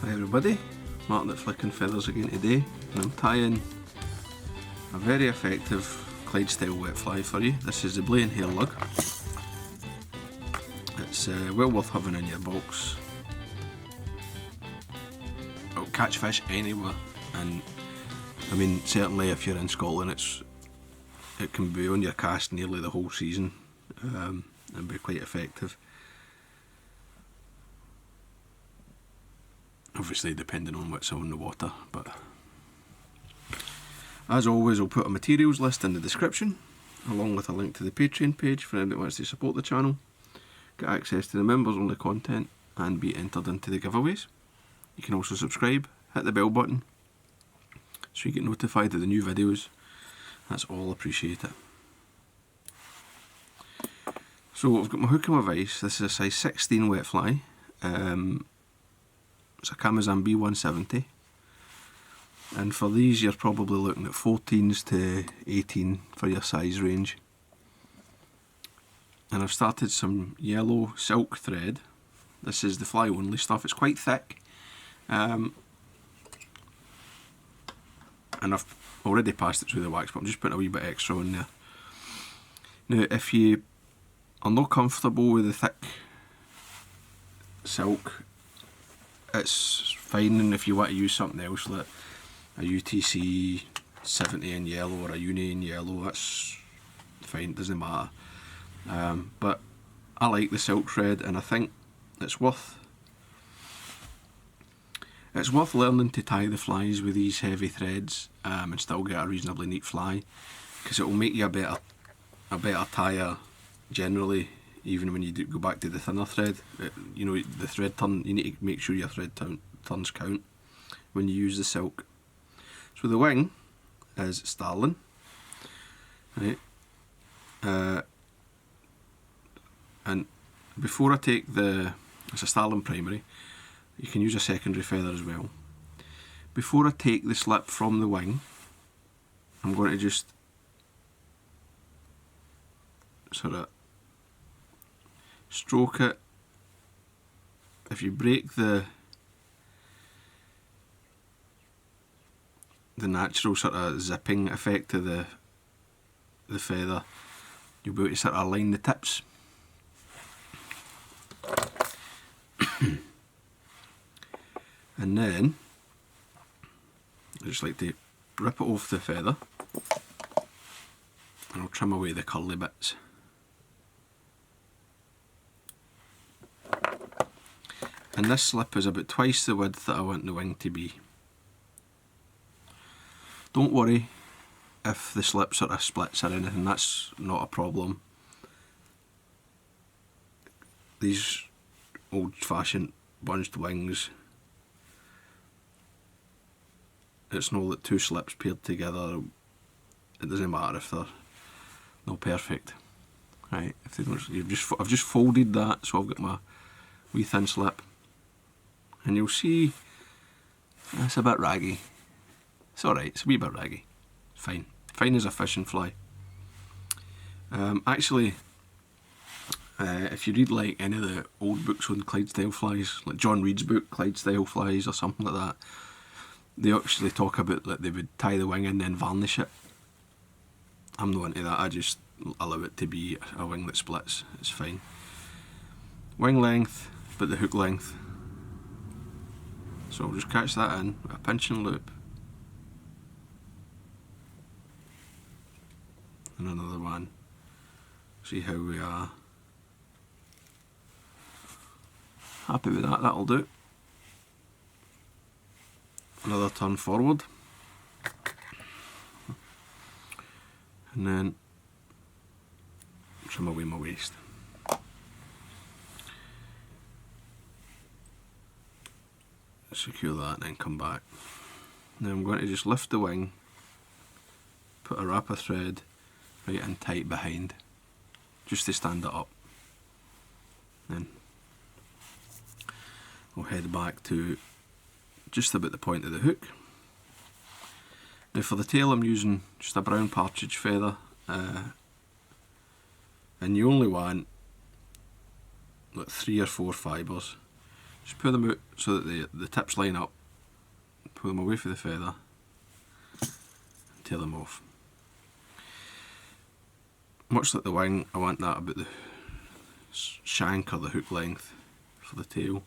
Hi everybody, Martyn at Flicking Feathers again today, and I'm tying a very effective Clyde style wet fly for you. This is the Blae and Hare lug. It's well worth having in your box. It'll catch fish anywhere, and I mean certainly if you're in Scotland it can be on your cast nearly the whole season and be quite effective. Obviously depending on what's on the water, but as always I'll put a materials list in the description along with a link to the Patreon page for anyone that wants to support the channel, get access to the members only content and be entered into the giveaways. You can also subscribe, hit the bell button so you get notified of the new videos. That's all appreciated. So I've got my hook and my vise. This is a size 16 wet fly. It's a Kamasan B170, and for these you're probably looking at 14s to 18 for your size range. And I've started some yellow silk thread. This is the fly only stuff, it's quite thick, and I've already passed it through the wax, but I'm just putting a wee bit extra on there. Now if you are not comfortable with the thick silk, it's fine, and if you want to use something else like a UTC 70 in yellow or a Uni in yellow, that's fine, doesn't matter. But I like the silk thread, and I think it's worth learning to tie the flies with these heavy threads and still get a reasonably neat fly, because it will make you a better tyer generally. Even when you do go back to the thinner thread, you know, the thread turn, you need to make sure your thread turns count when you use the silk. So the wing is Starling, right? And before I take it's a Starling primary, you can use a secondary feather as well. Before I take the slip from the wing, I'm going to just sort of stroke it. If you break the natural sort of zipping effect of the feather, you'll be able to sort of align the tips. And then I just like to rip it off the feather, and I'll trim away the curly bits. And this slip is about twice the width that I want the wing to be. Don't worry if the slip sort of splits or anything, that's not a problem. These old-fashioned bunched wings, it's not that two slips paired together, it doesn't matter if they're not perfect. Right, if they don't, I've just folded that, so I've got my wee thin slip. And you'll see it's a bit raggy. It's alright, it's a wee bit raggy. Fine. Fine as a fishing fly. Actually, if you read like any of the old books on Clyde style flies, like John Reed's book, Clyde style flies or something like that, they actually talk about that they would tie the wing and then varnish it. I'm not into that, I just allow it to be a wing that splits, it's fine. Wing length, but the hook length. So I'll just catch that in with a pinch and loop. And another one. See how we are. Happy with that, that'll do. Another turn forward. And then trim away my waist. Secure that and then come back. Now I'm going to just lift the wing, put a wrap of thread right in tight behind, just to stand it up. Then I'll head back to just about the point of the hook. Now for the tail I'm using just a brown partridge feather, and you only want like 3 or 4 fibres. Just pull them out so that the tips line up, pull them away from the feather, and tail them off. Much like the wing, I want that about the shank or the hook length for the tail.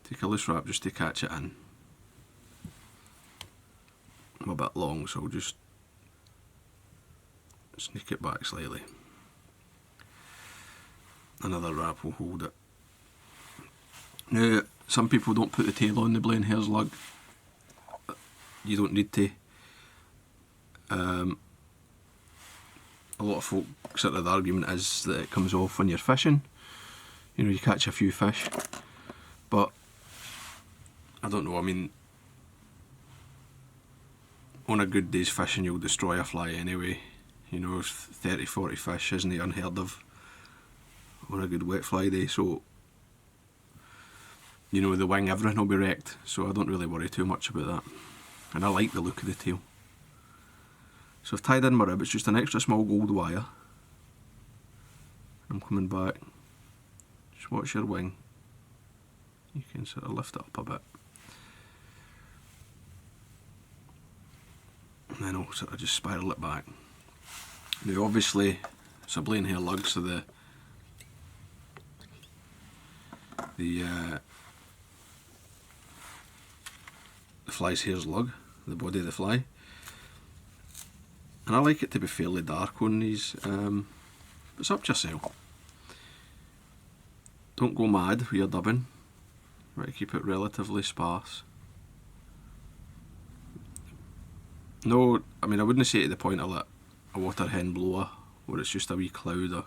Take a loose wrap just to catch it in. I'm a bit long, so I'll just sneak it back slightly. Another wrap will hold it. Now, some people don't put the tail on the Blae and Hare's lug. You don't need to. A lot of folk, sort of the argument is that it comes off when you're fishing. You know, you catch a few fish. But, I don't know, I mean, on a good day's fishing you'll destroy a fly anyway. You know, 30, 40 fish isn't unheard of on a good wet fly day, so you know, the wing, everything will be wrecked, so I don't really worry too much about that. And I like the look of the tail. So I've tied in my rib, it's just an extra small gold wire. I'm coming back. Just watch your wing. You can sort of lift it up a bit. And then I'll sort of just spiral it back. Now obviously it's a Blae and Hare lug, so the fly's hair's lug, the body of the fly. And I like it to be fairly dark on these, but it's up to yourself. Don't go mad with your dubbing, try to keep it relatively sparse. No, I mean I wouldn't say to the point of like a water hen blower where it's just a wee cloud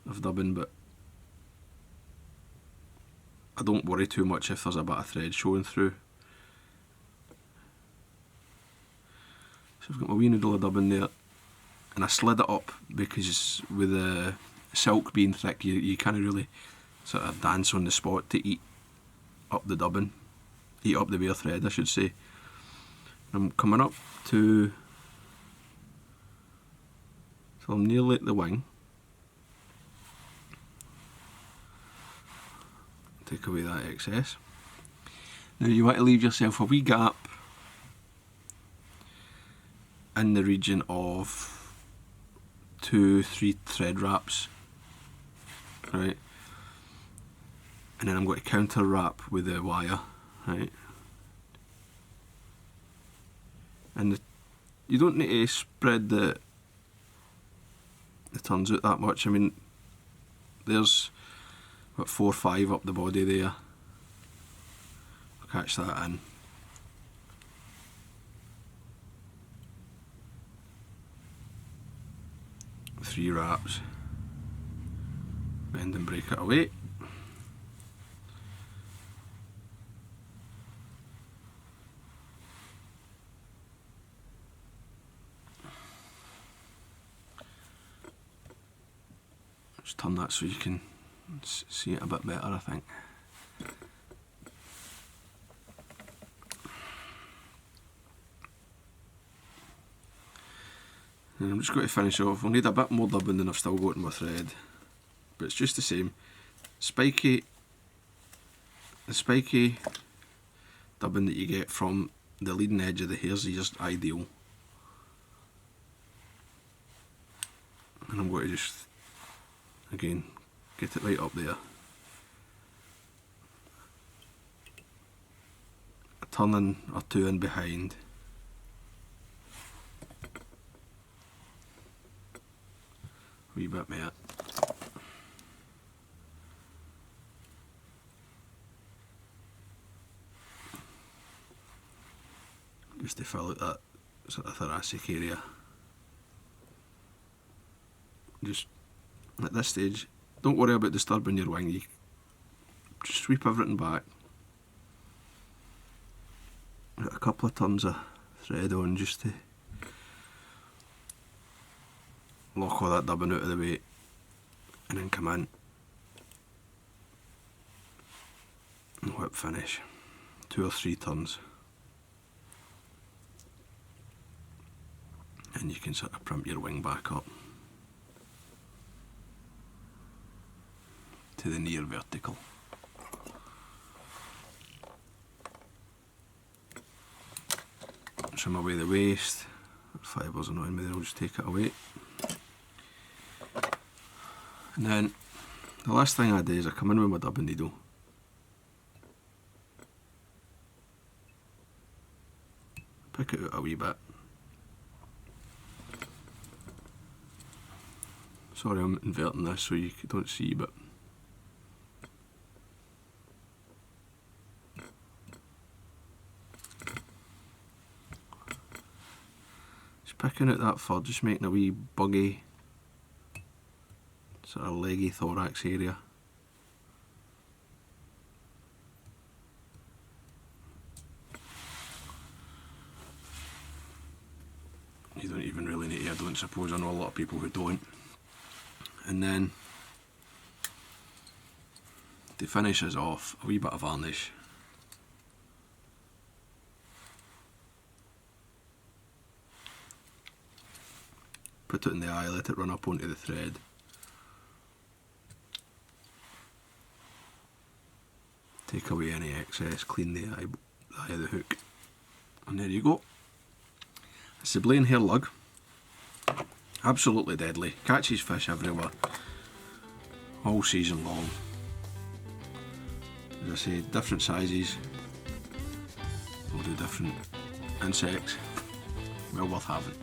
of dubbing, but I don't worry too much if there's a bit of thread showing through. So I've got my wee noodle of dubbing there, and I slid it up because with the silk being thick you can't really sort of dance on the spot to eat up the dubbing, eat up the bare thread I should say. I'm coming up to, so I'm nearly at the wing. Take away that excess. Now you want to leave yourself a wee gap in the region of 2-3 thread wraps, right? And then I'm going to counter wrap with the wire, right? And you don't need to spread the turns out that much. I mean, there's about 4 or 5 up the body there. I'll catch that in. Three wraps, bend and break it away. Just turn that so you can see it a bit better, I think. And I'm just going to finish off. I'll need a bit more dubbing than I've still got in my thread, but it's just the same. The spiky dubbing that you get from the leading edge of the hares is just ideal. And I'm going to just, again, get it right up there. A turn in or two in behind. Wee bit more. Just to fill out that sort of thoracic area. Just at this stage, don't worry about disturbing your wing. You just sweep everything back. Got a couple of turns of thread on just to lock all that dubbing out of the way, and then come in and whip finish. 2 or 3 turns, and you can sort of primp your wing back up. to the near vertical. Trim away the waste. That fibre's annoying me, then I'll just take it away. And then the last thing I do is I come in with my dubbing needle. Pick it out a wee bit. Sorry, I'm inverting this so you don't see, but just picking out that fur, just making a wee buggy, sort of leggy thorax area. You don't even really need to, I don't suppose. I know a lot of people who don't. And then to finish us off, a wee bit of varnish. Put it in the eye, let it run up onto the thread. Take away any excess, clean the eye of the hook. And there you go. It's the Blae Hare lug. Absolutely deadly. Catches fish everywhere. All season long. As I say, different sizes. We'll do different insects. Well worth having.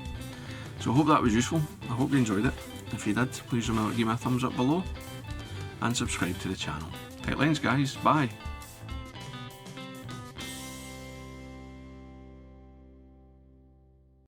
So I hope that was useful. I hope you enjoyed it. If you did, please remember to give me a thumbs up below and subscribe to the channel. Tight lines, guys. Bye.